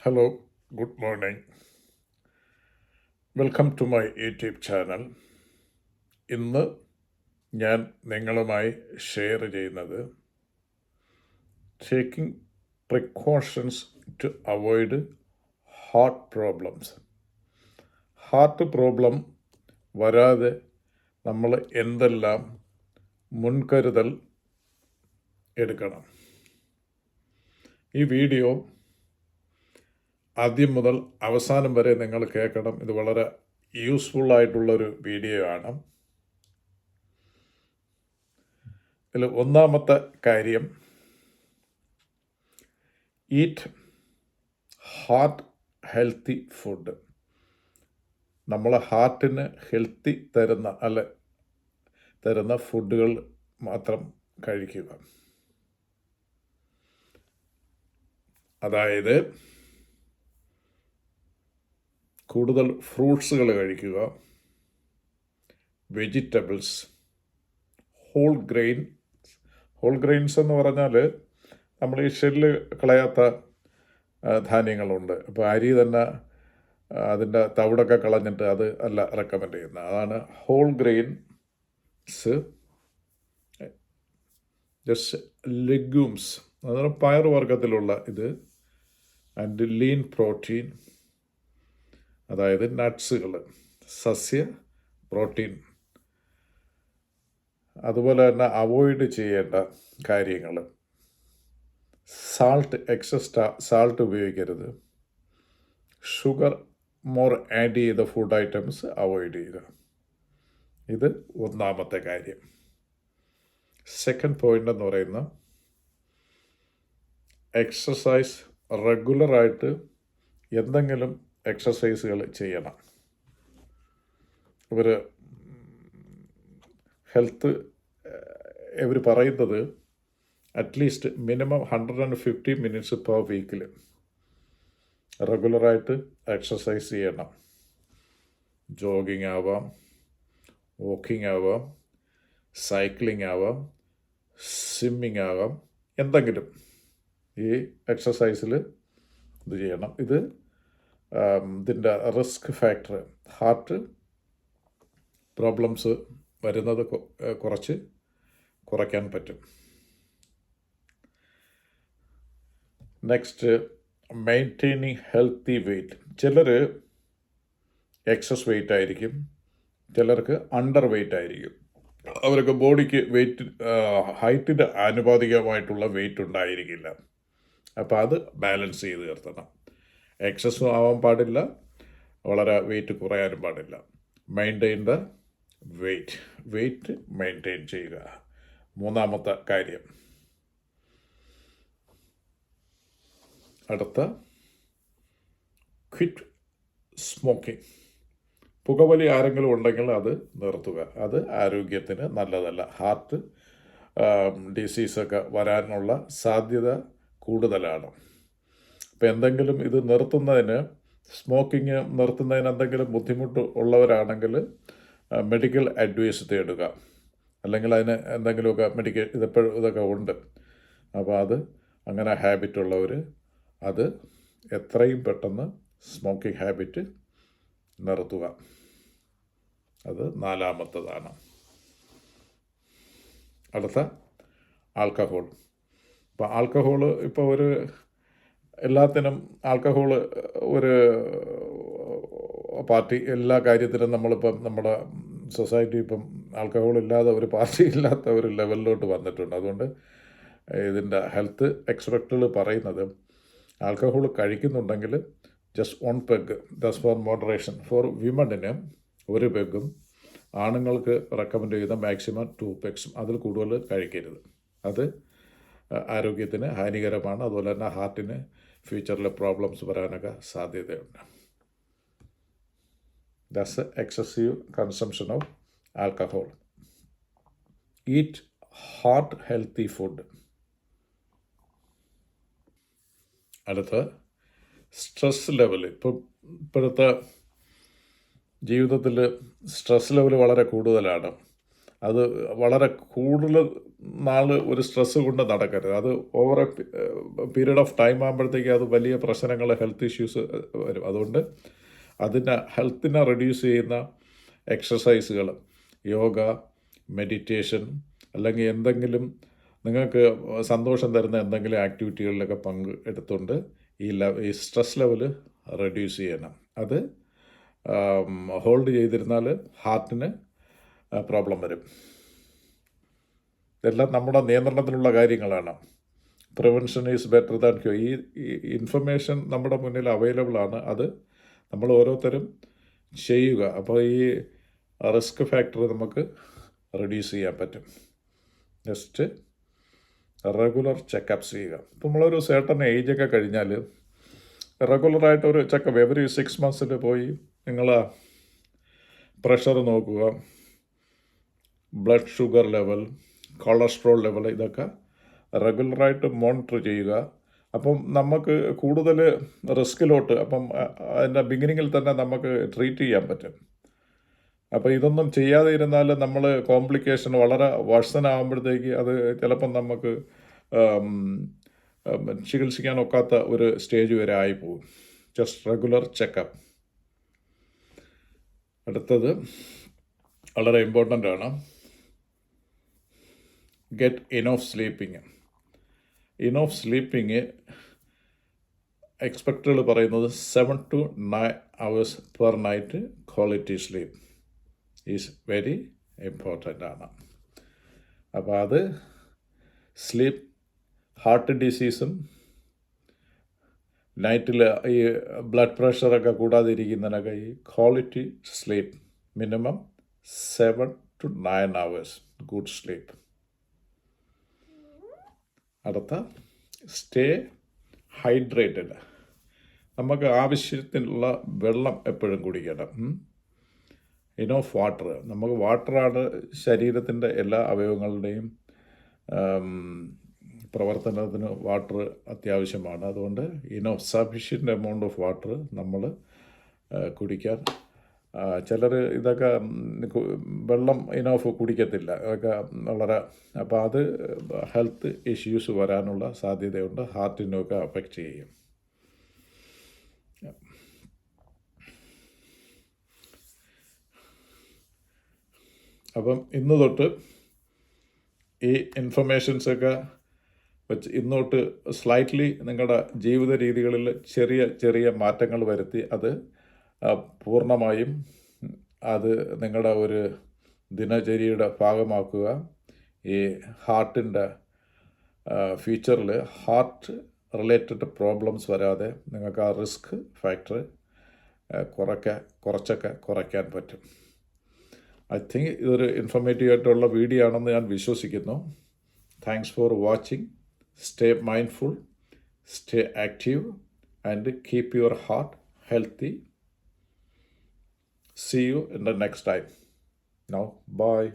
Hello, good morning. Welcome to my YouTube channel. ഇന്ന് ഞാൻ നിങ്ങളുമായി ഷെയർ ചെയ്യുന്നത് taking precautions to avoid heart problems. Heart problem വരാതെ നമ്മൾ എന്തെല്ലാം മുൻകരുതൽ എടുക്കണം. ഈ വീഡിയോ ആദ്യം മുതൽ അവസാനം വരെ നിങ്ങൾ കേൾക്കണം. ഇത് വളരെ യൂസ്ഫുള്ളായിട്ടുള്ളൊരു വീഡിയോ ആണ്. ഇതിൽ ഒന്നാമത്തെ കാര്യം, ഈറ്റ് ഹാർട്ട് ഹെൽത്തി ഫുഡ്. നമ്മളെ ഹാർട്ടിന് ഹെൽത്തി തരുന്ന ഫുഡുകൾ മാത്രം കഴിക്കുക. അതായത് കൂടുതൽ ഫ്രൂട്ട്സുകൾ കഴിക്കുക, വെജിറ്റബിൾസ്, ഹോൾ ഗ്രെയിൻസ് എന്ന് പറഞ്ഞാൽ നമ്മൾ ഈ ഷെല്ല് കളയാത്ത ധാന്യങ്ങളുണ്ട്. അപ്പോൾ അരി തന്നെ അതിൻ്റെ തവിടൊക്കെ കളഞ്ഞിട്ട് അത് അല്ല റെക്കമെൻഡ് ചെയ്യുന്നത്. അതാണ് ഹോൾ ഗ്രെയിൻസ്, ജസ്റ്റ് ലെഗ്യൂംസ്, അതാണ് പയറുവർഗത്തിലുള്ള ഇത്, ആൻഡ് ലീൻ പ്രോട്ടീൻ, അതായത് നട്ട്സുകൾ, സസ്യ പ്രോട്ടീൻ. അതുപോലെ തന്നെ അവോയ്ഡ് ചെയ്യേണ്ട കാര്യങ്ങൾ, സാൾട്ട് ഉപയോഗിക്കരുത്, ഷുഗർ ആഡ് ചെയ്ത ഫുഡ് ഐറ്റംസ് അവോയ്ഡ് ചെയ്യുക. ഇത് ഒന്നാമത്തെ കാര്യം. സെക്കൻഡ് പോയിന്റ് എന്ന് പറയുന്നത്, എക്സസൈസ് റെഗുലറായിട്ട് എന്തെങ്കിലും എക്സസൈസുകൾ ചെയ്യണം. ഇവർ പറയുന്നത് അറ്റ്ലീസ്റ്റ് മിനിമം 150 മിനിറ്റ്സ് പെർ വീക്കിൽ റെഗുലറായിട്ട് എക്സസൈസ് ചെയ്യണം. ജോഗിങ് ആവാം, വാക്കിംഗ് ആവാം, സൈക്ലിംഗ് ആവാം, സ്വിമ്മിങ് ആവാം, എന്തെങ്കിലും ഈ എക്സസൈസിൽ ഇത് ചെയ്യണം. ഇതിൻ്റെ റിസ്ക് ഫാക്ടർ, ഹാർട്ട് പ്രോബ്ലംസ് വരുന്നത് കുറയ്ക്കാൻ പറ്റും. Next, maintaining healthy weight. ചിലർ എക്സസ് വെയ്റ്റ് ആയിരിക്കും, ചിലർക്ക് അണ്ടർ വെയ്റ്റ് ആയിരിക്കും. അവർക്ക് ബോഡിക്ക് ഹൈറ്റിന് ആനുപാതികമായിട്ടുള്ള വെയ്റ്റ് ഉണ്ടായിരിക്കില്ല. അപ്പോൾ അത് ബാലൻസ് ചെയ്ത് നിർത്തണം. എക്സസും ആവാൻ പാടില്ല, വളരെ വെയിറ്റ് കുറയാനും പാടില്ല. മെയിൻറ്റെയിൻ ദ വെയിറ്റ് മെയിൻറ്റെയിൻ ചെയ്യുക. മൂന്നാമത്തെ കാര്യം. അടുത്ത, ക്വിറ്റ് സ്മോക്കിംഗ്. പുകവലി ആരെങ്കിലും ഉണ്ടെങ്കിൽ അത് നിർത്തുക. അത് ആരോഗ്യത്തിന് നല്ലതല്ല. ഹാർട്ട് ഡിസീസൊക്കെ വരാനുള്ള സാധ്യത കൂടുതലാണ്. ഇപ്പം എന്തെങ്കിലും ഇത് സ്മോക്കിങ് നിർത്തുന്നതിന് എന്തെങ്കിലും ബുദ്ധിമുട്ട് ഉള്ളവരാണെങ്കിൽ മെഡിക്കൽ അഡ്വൈസ് തേടുക. അല്ലെങ്കിൽ അതിന് എന്തെങ്കിലുമൊക്കെ ഇതൊക്കെ ഉണ്ട്. അപ്പോൾ അങ്ങനെ ഹാബിറ്റ് ഉള്ളവർ അത് എത്രയും പെട്ടെന്ന് സ്മോക്കിംഗ് ഹാബിറ്റ് നിർത്തുക. അത് നാലാമത്തതാണ്. അടുത്ത, ആൽക്കഹോൾ. അപ്പോൾ എല്ലാത്തിനും ആൽക്കഹോള് ഒരു പാർട്ടി, എല്ലാ കാര്യത്തിലും നമ്മളിപ്പം നമ്മുടെ സൊസൈറ്റി ഇപ്പം ആൽക്കഹോൾ ഇല്ലാതെ ഒരു പാർട്ടി ഇല്ലാത്ത ഒരു ലെവലിലോട്ട് വന്നിട്ടുണ്ട്. അതുകൊണ്ട് ഇതിൻ്റെ ഹെൽത്ത് എക്സ്പെർട്ടുകൾ പറയുന്നത്, ആൽക്കഹോൾ കഴിക്കുന്നുണ്ടെങ്കിൽ just 1 peg, thus for moderation. For വിമണിന് 1 പെഗും, ആണുങ്ങൾക്ക് റെക്കമെൻഡ് ചെയ്യുന്ന മാക്സിമം 2 പെഗ്സും, അതിൽ കൂടുതൽ കഴിക്കരുത്. അത് ആരോഗ്യത്തിന് ഹാനികരമാണ്. അതുപോലെ തന്നെ ഹാർട്ടിന് ഫ്യൂച്ചറിൽ പ്രോബ്ലംസ് വരാനൊക്കെ സാധ്യതയുണ്ട്. That's excessive consumption of alcohol. Eat heart healthy food. അടുത്ത, സ്ട്രെസ് ലെവൽ. ഇപ്പോഴത്തെ ജീവിതത്തിൽ സ്ട്രെസ് ലെവൽ വളരെ കൂടുതലാണ്. അത് വളരെ കൂടുതൽ നാൾ ഒരു സ്ട്രെസ്സ് കൊണ്ട് നടക്കരുത്. അത് over A period of time ആകുമ്പോഴത്തേക്ക് അത് വലിയ പ്രശ്നങ്ങൾ, ഹെൽത്ത് ഇഷ്യൂസ് വരും. അതുകൊണ്ട് ഹെൽത്തിനെ റെഡ്യൂസ് ചെയ്യുന്ന എക്സസൈസുകൾ, യോഗ, മെഡിറ്റേഷൻ, അല്ലെങ്കിൽ എന്തെങ്കിലും നിങ്ങൾക്ക് സന്തോഷം തരുന്ന എന്തെങ്കിലും ആക്ടിവിറ്റികളിലൊക്കെ എടുത്തുകൊണ്ട് ഈ സ്ട്രെസ് ലെവൽ റെഡ്യൂസ് ചെയ്യണം. അത് ഹോൾഡ് ചെയ്തിരുന്നാൽ ഹാർട്ടിന് പ്രോബ്ലം വരും. ഇതെല്ലാം നമ്മുടെ നിയന്ത്രണത്തിലുള്ള കാര്യങ്ങളാണ്. Prevention is better than cure. ഈ ഇൻഫർമേഷൻ നമ്മുടെ മുന്നിൽ അവൈലബിൾ ആണ്. അത് നമ്മൾ ഓരോരുത്തരും ചെയ്യുക. അപ്പോൾ ഈ റിസ്ക് ഫാക്ടർ നമുക്ക് റെഡ്യൂസ് ചെയ്യാൻ പറ്റും. ജസ്റ്റ് റെഗുലർ ചെക്കപ്പ്സ് ചെയ്യുക. ഇപ്പോൾ നമ്മളൊരു സർട്ടൺ ഏജൊക്കെ കഴിഞ്ഞാൽ റെഗുലറായിട്ടൊരു ചെക്കപ്പ് എവറി 6 months പോയി നിങ്ങൾ പ്രഷർ നോക്കുക, blood sugar level, cholesterol level, ഇതൊക്കെ റെഗുലറായിട്ട് മോണിറ്റർ ചെയ്യുക. അപ്പം നമുക്ക് കൂടുതൽ റിസ്കിലോട്ട്, അപ്പം അതിൻ്റെ ബിഗിനിങ്ങിൽ തന്നെ നമുക്ക് ട്രീറ്റ് ചെയ്യാൻ പറ്റും. അപ്പോൾ ഇതൊന്നും ചെയ്യാതെ ഇരുന്നാൽ നമ്മൾ കോംപ്ലിക്കേഷൻ വളരെ വർഷനാകുമ്പോഴത്തേക്ക് അത് ചിലപ്പം നമുക്ക് ചികിത്സിക്കാൻ ഒക്കാത്ത ഒരു സ്റ്റേജ് വരെ ആയിപ്പോവും. Just regular checkup. അടുത്തത് വളരെ ഇമ്പോർട്ടൻ്റ് ആണ്, get enough sleeping. Enough sleeping എക്സ്പെക്റ്റുകൾ പറയുന്നത് 7 to 9 hours per night quality sleep is very important ആണ്. അപ്പോൾ അത് സ്ലീപ്പ്, ഹാർട്ട് ഡിസീസും നൈറ്റിൽ ഈ ബ്ലഡ് പ്രഷറൊക്കെ കൂടാതിരിക്കുന്നതിനൊക്കെ ഈ quality sleep minimum 7 to 9 hours good sleep. അടുത്ത സ്റ്റേ ഹൈഡ്രേറ്റഡ്. നമുക്ക് ആവശ്യത്തിനുള്ള വെള്ളം എപ്പോഴും കുടിക്കണം. Enough water. നമുക്ക് വാട്ടറാണ് ശരീരത്തിൻ്റെ എല്ലാ അവയവങ്ങളുടെയും പ്രവർത്തനത്തിന് വാട്ടർ അത്യാവശ്യമാണ്. അതുകൊണ്ട് സഫിഷ്യൻ്റ് എമൗണ്ട് ഓഫ് വാട്ടർ നമ്മൾ കുടിക്കാൻ. ചിലർ ഇതൊക്കെ വെള്ളം ഇനഫ് കുടിക്കത്തില്ല, അതൊക്കെ വളരെ, അപ്പോൾ അത് ഹെൽത്ത് ഇഷ്യൂസ് വരാനുള്ള സാധ്യതയുണ്ട്, ഹാർട്ടിനൊക്കെ അഫക്റ്റ് ചെയ്യും. അപ്പം ഇന്ന് തൊട്ട് ഈ ഇൻഫർമേഷൻസൊക്കെ വെച്ച് ഇന്നോട്ട് സ്ലൈറ്റ്ലി നിങ്ങളുടെ ജീവിത രീതികളിൽ ചെറിയ ചെറിയ മാറ്റങ്ങൾ വരുത്തി അത് പൂർണ്ണമായും അത് നിങ്ങളുടെ ഒരു ദിനചര്യയുടെ ഭാഗമാക്കുക. ഈ ഹാർട്ടിൻ്റെ ഫ്യൂച്ചറിൽ ഹാർട്ട് റിലേറ്റഡ് പ്രോബ്ലംസ് വരാതെ നിങ്ങൾക്ക് ആ റിസ്ക് ഫാക്ടർ കുറച്ചൊക്കെ കുറയ്ക്കാൻ പറ്റും. ഐ തിങ്ക് ഇതൊരു ഇൻഫോർമേറ്റീവ് ആയിട്ടുള്ള വീഡിയോ ആണെന്ന് ഞാൻ വിശ്വസിക്കുന്നു. Thanks for watching. Stay mindful, stay active, and keep your heart healthy. See you in the next time. Now, bye.